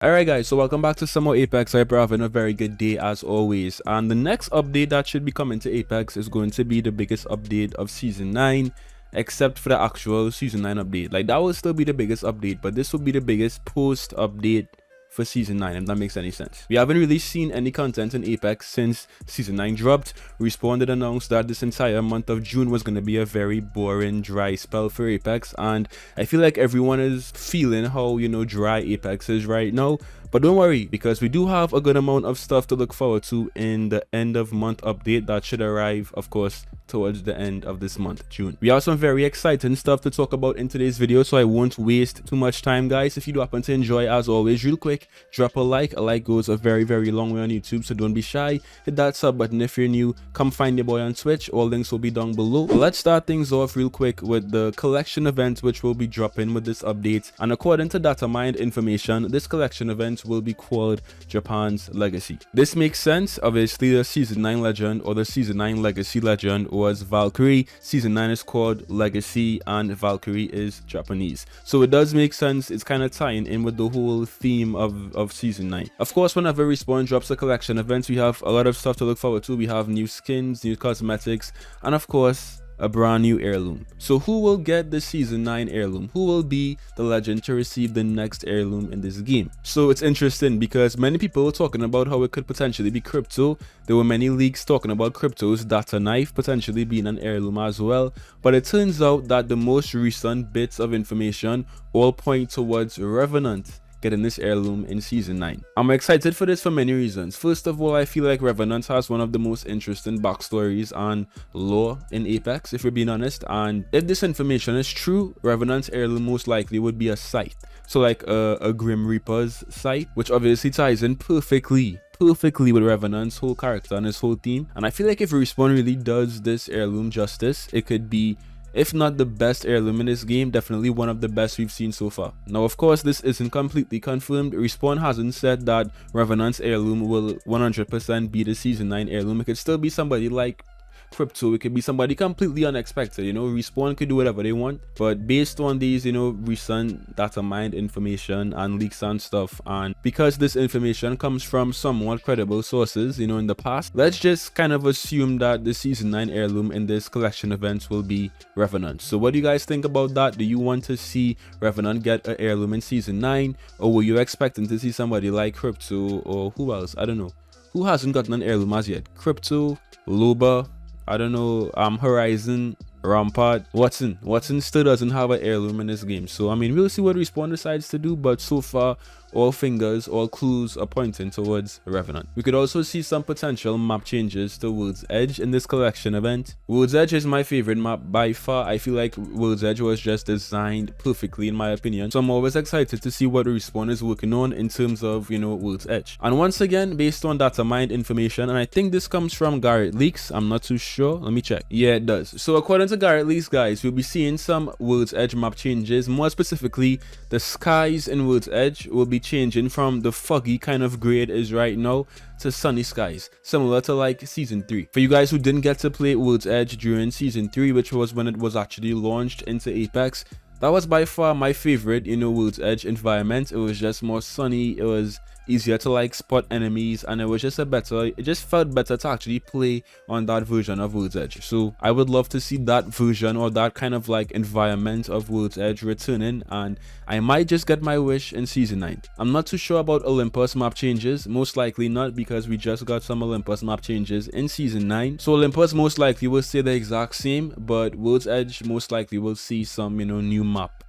Alright guys, so welcome back to some more Apex. I hope you're having a very good day as always. And the next update that should be coming to Apex is going to be the biggest update of Season 9, except for the actual Season 9 update. Like, that will still be the biggest update, but this will be the biggest post-update for Season 9, if that makes any sense. We haven't really seen any content in Apex since Season 9 dropped. Respawn did announce that this entire month of June was going to be a very boring, dry spell for Apex, and I feel like everyone is feeling how, dry Apex is right now. But don't worry, because we do have a good amount of stuff to look forward to in the end of month update that should arrive, of course, towards the end of this month, June. We have some very exciting stuff to talk about in today's video, so I won't waste too much time, guys. If you do happen to enjoy, as always, real quick, drop a like. A like goes a very, very long way on YouTube, so don't be shy. Hit that sub button if you're new. Come find your boy on Twitch. All links will be down below. But let's start things off real quick with the collection event, which will be dropping with this update. And according to data information, this collection event will be called Japan's Legacy. This makes sense. Obviously, the Season 9 legend or the Season 9 Legacy legend was Valkyrie. Season 9 is called Legacy and Valkyrie is Japanese. So it does make sense. It's kind of tying in with the whole theme of Season 9. Of course, whenever Respawn drops a collection event, we have a lot of stuff to look forward to. We have new skins, new cosmetics, and of course, a brand new heirloom. So who will get the Season 9 heirloom? Who will be the legend to receive the next heirloom in this game? So it's interesting because many people were talking about how it could potentially be Crypto. There were many leaks talking about Crypto's data knife potentially being an heirloom as well. But it turns out that the most recent bits of information all point towards Revenant getting this heirloom in Season 9. I'm excited for this for many reasons. First of all, I feel like Revenant has one of the most interesting backstories and lore in Apex, if we're being honest. And if this information is true, Revenant's heirloom most likely would be a scythe. So like a Grim Reaper's scythe, which obviously ties in perfectly with Revenant's whole character and his whole theme. And I feel like if Respawn really does this heirloom justice, it could be, if not the best heirloom in this game, definitely one of the best we've seen so far. Now, of course, this isn't completely confirmed. Respawn hasn't said that Revenant's heirloom will 100% be the Season 9 heirloom. It could still be somebody like Crypto. It could be somebody completely unexpected. Respawn could do whatever they want, but based on these recent data mined information and leaks and stuff, and because this information comes from somewhat credible sources in the past, let's just kind of assume that the Season 9 heirloom in this collection event will be Revenant. So what do you guys think about that? Do you want to see Revenant get an heirloom in Season 9, or were you expecting to see somebody like Crypto, or who else? I don't know. Who hasn't gotten an heirloom as yet? Crypto, Loba, I don't know, Horizon, Rampart, Watson still doesn't have an heirloom in this game. So I mean, we'll see what Respawn decides to do, but so far all fingers, all clues are pointing towards Revenant. We could also see some potential map changes to World's Edge in this collection event. World's Edge is my favorite map by far. I feel like World's Edge was just designed perfectly in my opinion. So I'm always excited to see what Respawn is working on in terms of, World's Edge. And once again, based on data mined information, and I think this comes from Garrett Leaks, I'm not too sure. Let me check. Yeah, it does. So according to Garrett Leaks, guys, we'll be seeing some World's Edge map changes. More specifically, the skies in World's Edge will be changing from the foggy kind of gray it is right now to sunny skies, similar to like Season 3. For you guys who didn't get to play World's Edge during Season 3, which was when it was actually launched into Apex, that was by far my favorite, World's Edge environment. It was just more sunny, it was easier to like spot enemies, and it just felt better to actually play on that version of World's Edge. So I would love to see that version or that kind of like environment of World's Edge returning, and I might just get my wish in Season 9. I'm not too sure about Olympus map changes, most likely not, because we just got some Olympus map changes in Season 9. So Olympus most likely will stay the exact same, but World's Edge most likely will see some, new map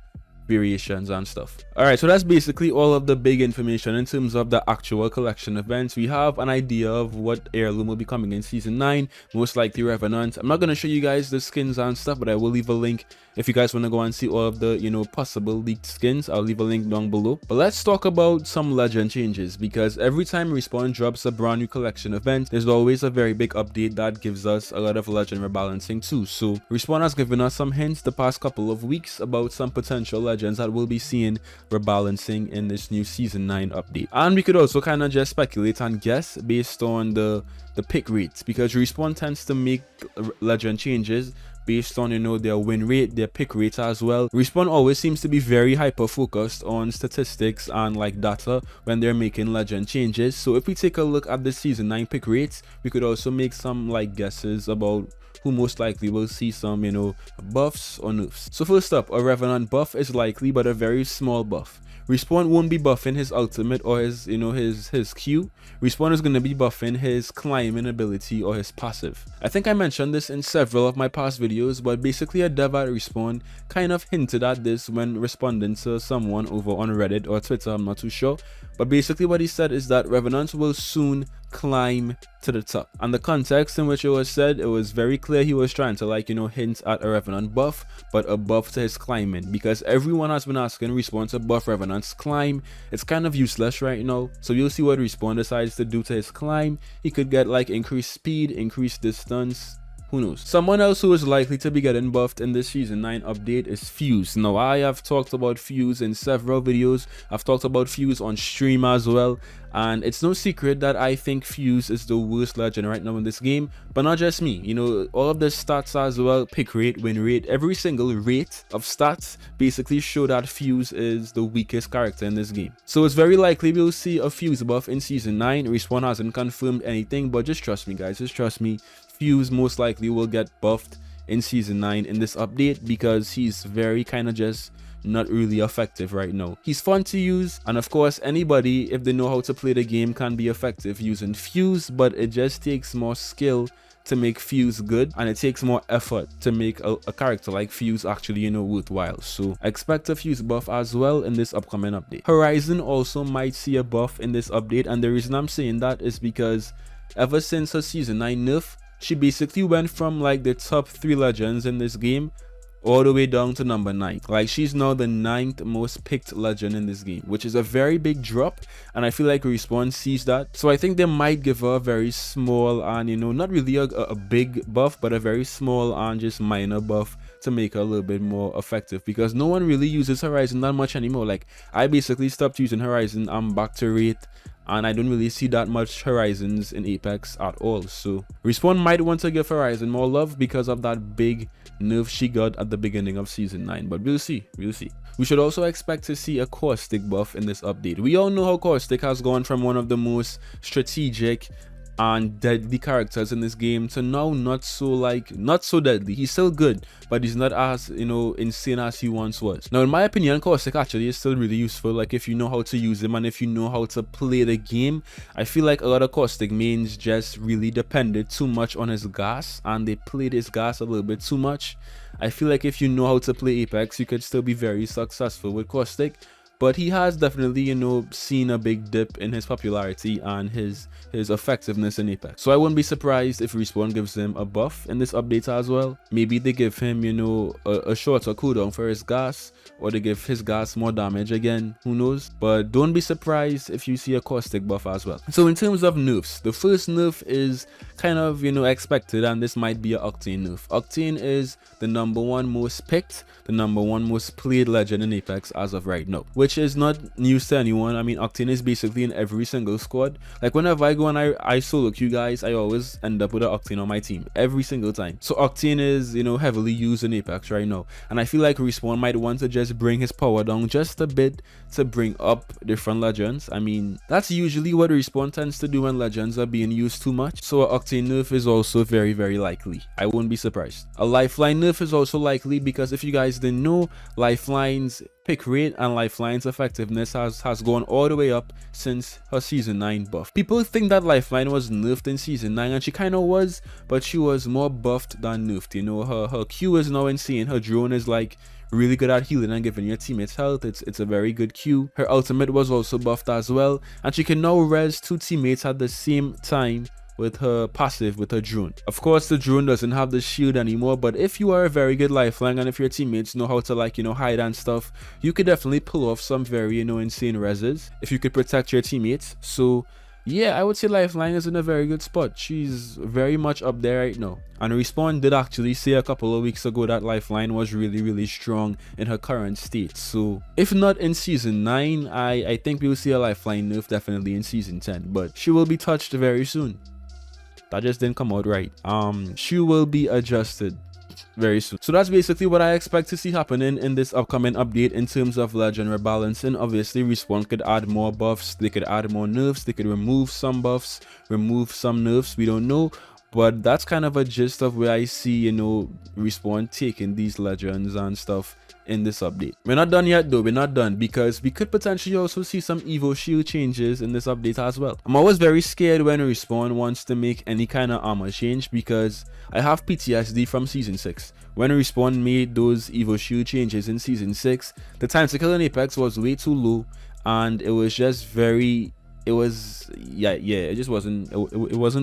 variations and stuff. Alright, so that's basically all of the big information in terms of the actual collection events. We have an idea of what heirloom will be coming in Season 9, most likely Revenant. I'm not going to show you guys the skins and stuff, but I will leave a link if you guys want to go and see all of the possible leaked skins. I'll leave a link down below. But let's talk about some legend changes, because every time Respawn drops a brand new collection event, there's always a very big update that gives us a lot of legend rebalancing too. So Respawn has given us some hints the past couple of weeks about some potential legends that we'll be seeing rebalancing in this new Season 9 update. And we could also kind of just speculate and guess based on the pick rates, because Respawn tends to make legend changes based on, you know, their win rate, their pick rate as well. Respawn always seems to be very hyper focused on statistics and like data when they're making legend changes. So if we take a look at the season 9 pick rates, we could also make some like guesses about who most likely will see some, you know, buffs or nerfs. So first up, a Revenant buff is likely, but a very small buff. Respawn won't be buffing his ultimate or his, you know, his Q. Respawn is going to be buffing his climbing ability or his passive. I think I mentioned this in several of my past videos, but basically a dev at Respawn kind of hinted at this when responding to someone over on Reddit or Twitter, I'm not too sure. But basically what he said is that Revenants will soon climb to the top. And the context in which it was said, it was very clear he was trying to, like, you know, hint at a Revenant buff, but a buff to his climbing, because everyone has been asking Respawn to buff Revenant's climb. It's kind of useless right now, so you'll see what Respawn decides to do to his climb. He could get like increased speed, increased distance, who knows. Someone else who is likely to be getting buffed in this season 9 update is Fuse. Now I have talked about Fuse in several videos. I've talked about Fuse on stream as well, and it's no secret that I think Fuse is the worst legend right now in this game. But not just me, you know, all of the stats as well, pick rate, win rate, every single rate of stats basically show that Fuse is the weakest character in this game. So it's very likely we'll see a Fuse buff in season 9. Respawn hasn't confirmed anything, but just trust me guys, just trust me. Fuse most likely will get buffed in season 9 in this update, because he's very kind of just not really effective right now. He's fun to use, and of course anybody, if they know how to play the game, can be effective using Fuse, but it just takes more skill to make Fuse good, and it takes more effort to make a character like Fuse actually, you know, worthwhile. So expect a Fuse buff as well in this upcoming update. Horizon also might see a buff in this update, and the reason I'm saying that is because ever since her season 9 nerf, she basically went from like the top 3 legends in this game all the way down to number 9. Like, she's now the 9th most picked legend in this game, which is a very big drop, and I feel like Respawn sees that. So I think they might give her a very small and, you know, not really a big buff, but a very small and just minor buff to make her a little bit more effective, because no one really uses Horizon that much anymore. Like, I basically stopped using Horizon. I'm back to Wraith, and I don't really see that much Horizons in Apex at all. So Respawn might want to give Horizon more love because of that big nerf she got at the beginning of season 9, but we'll see. We should also expect to see a Caustic buff in this update. We all know how Caustic has gone from one of the most strategic and deadly characters in this game to now not so deadly. He's still good, but he's not as, you know, insane as he once was. Now in my opinion, Caustic actually is still really useful, like if you know how to use him and if you know how to play the game. I feel like a lot of Caustic mains just really depended too much on his gas, and they played his gas a little bit too much. I feel like if you know how to play Apex, you could still be very successful with Caustic. But he has definitely, you know, seen a big dip in his popularity and his effectiveness in Apex. So I wouldn't be surprised if Respawn gives him a buff in this update as well. Maybe they give him, you know, a shorter cooldown for his gas, or they give his gas more damage again, who knows. But don't be surprised if you see a Caustic buff as well. So in terms of nerfs, the first nerf is kind of, you know, expected, and this might be an Octane nerf. Octane is the #1 most picked, the #1 most played legend in Apex as of right now, which is not news to anyone. I mean, Octane is basically in every single squad. Like whenever I go and I solo queue guys, I always end up with an Octane on my team every single time. So Octane is, you know, heavily used in Apex right now, and I feel like Respawn might want to just bring his power down just a bit to bring up different legends. I mean, that's usually what Respawn tends to do when legends are being used too much. So an Octane nerf is also very, very likely. I wouldn't be surprised. A Lifeline nerf is also likely, because if you guys didn't know, Lifeline's pick rate and Lifeline's effectiveness has gone all the way up since her season 9 buff. People think that Lifeline was nerfed in season 9, and she kind of was, but she was more buffed than nerfed. You know, her Q is now insane. Her drone is like really good at healing and giving your teammates health. It's a very good Q. Her ultimate was also buffed as well, and she can now res 2 teammates at the same time with her passive, with her drone. Of course, the drone doesn't have the shield anymore, but if you are a very good Lifeline and if your teammates know how to, like, you know, hide and stuff, you could definitely pull off some very, you know, insane reses if you could protect your teammates. So yeah, I would say Lifeline is in a very good spot. She's very much up there right now. And Respawn did actually say a couple of weeks ago that Lifeline was really, really strong in her current state. So if not in season 9, I think we'll see a Lifeline nerf definitely in season 10, but she will be touched very soon. That just didn't come out right. She will be adjusted. very soon. So that's basically what I expect to see happening in this upcoming update in terms of legend rebalancing. Obviously, Respawn could add more buffs, they could add more nerfs, they could remove some buffs, remove some nerfs, we don't know. But that's kind of a gist of where I see, you know, Respawn taking these legends and stuff in this update. We're not done yet though, we're not done, because we could potentially also see some Evo Shield changes in this update as well. I'm always very scared when Respawn wants to make any kind of armor change, because I have PTSD from Season 6. When Respawn made those Evo Shield changes in Season 6, the time to kill in Apex was way too low, and it was just very... it just wasn't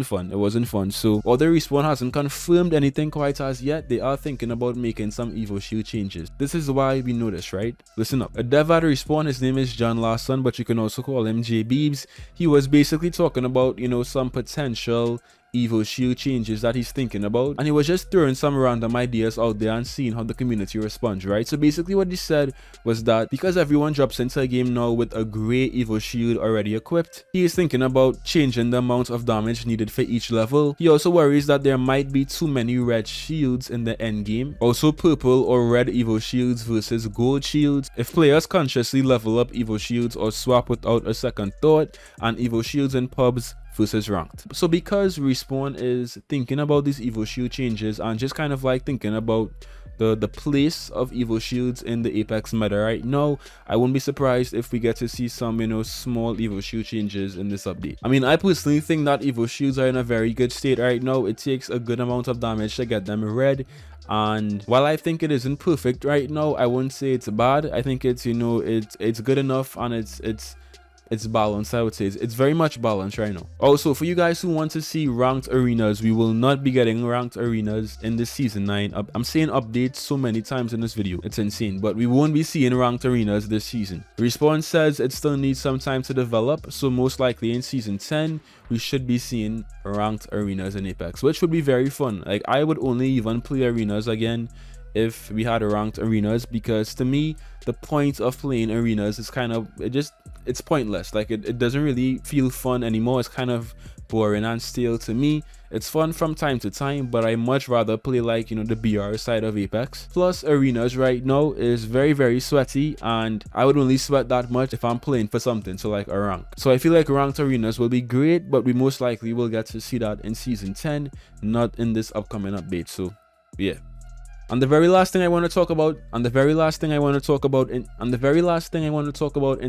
fun. So although Respawn hasn't confirmed anything quite as yet, they are thinking about making some Evo Shield changes. This is why we know this, right? Listen up. A dev at Respawn, his name is John Larson, but you can also call him J-Beebs. He was basically talking about, you know, some potential Evo Shield changes that he's thinking about, and he was just throwing some random ideas out there and seeing how the community responds, right? So basically what he said was that because everyone drops into a game now with a grey Evo Shield already equipped, he is thinking about changing the amount of damage needed for each level. He also worries that there might be too many red shields in the end game, also purple or red Evo Shields versus gold shields. If players consciously level up Evo Shields or swap without a second thought, and Evo Shields in pubs versus ranked. So because Respawn is thinking about these Evo Shield changes and just kind of like thinking about the place of Evo Shields in the Apex meta right now, I wouldn't be surprised if we get to see some, you know, small Evo Shield changes in this update. I mean, I personally think that Evo Shields are in a very good state right now. It takes a good amount of damage to get them red, and while I think it isn't perfect right now, I wouldn't say it's bad. I think it's, you know, it's good enough, and it's balanced. I would say it's very much balanced right now. Also, for you guys who want to see ranked arenas, we will not be getting ranked arenas in this season 9. I'm saying updates so many times in this video, it's insane, but we won't be seeing ranked arenas this season. Respawn says it still needs some time to develop, so most likely in season 10 we should be seeing ranked arenas in Apex, which would be very fun. Like, I would only even play arenas again if we had ranked arenas, because to me the point of playing arenas is kind of, it's pointless. Like, it doesn't really feel fun anymore. It's kind of boring and stale to me. It's fun from time to time, but I much rather play, like, you know, the BR side of Apex. Plus, arenas right now is very, very sweaty, and I would only sweat that much if I'm playing for something, so like a rank. So I feel like ranked arenas will be great, but we most likely will get to see that in season 10, not in this upcoming update. So yeah. And the very last thing I want to talk about, in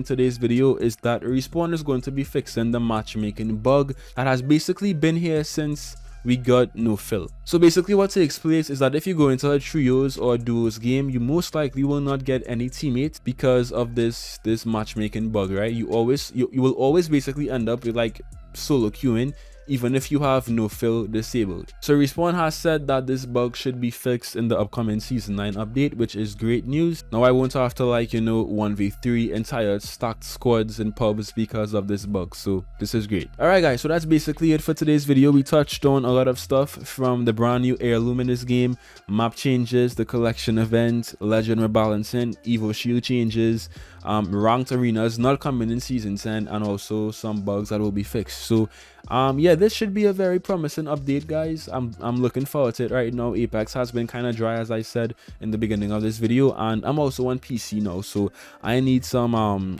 today's video is that Respawn is going to be fixing the matchmaking bug that has basically been here since we got no fill. So basically what takes place is that if you go into a trios or duos game, you most likely will not get any teammates because of this matchmaking bug, right? You will always basically end up with like solo queuing, even if you have no fill disabled. So Respawn has said that this bug should be fixed in the upcoming season 9 update, which is great news. Now I won't have to, like, you know, 1v3 entire stacked squads in pubs because of this bug, so this is great. Alright guys, so that's basically it for today's video. We touched on a lot of stuff from the brand new heirloom in this game, map changes, the collection event, legend rebalancing, Evo Shield changes, ranked arenas not coming in season 10, and also some bugs that will be fixed. So yeah, this should be a very promising update, guys. I'm looking forward to it right now. Apex has been kind of dry, as I said in the beginning of this video, and I'm also on PC now, so I need some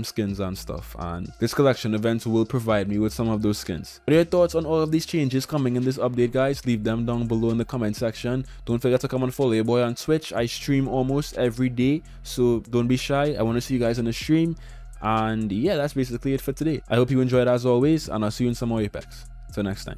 skins and stuff, and this collection event will provide me with some of those skins. What are your thoughts on all of these changes coming in this update, guys? Leave them down below in the comment section. Don't forget to come and follow your boy on Twitch. I stream almost every day, so don't be shy. I want to see you guys in the stream. And yeah, that's basically it for today. I hope you enjoyed as always, and I'll see you in some more Apex. Till next time.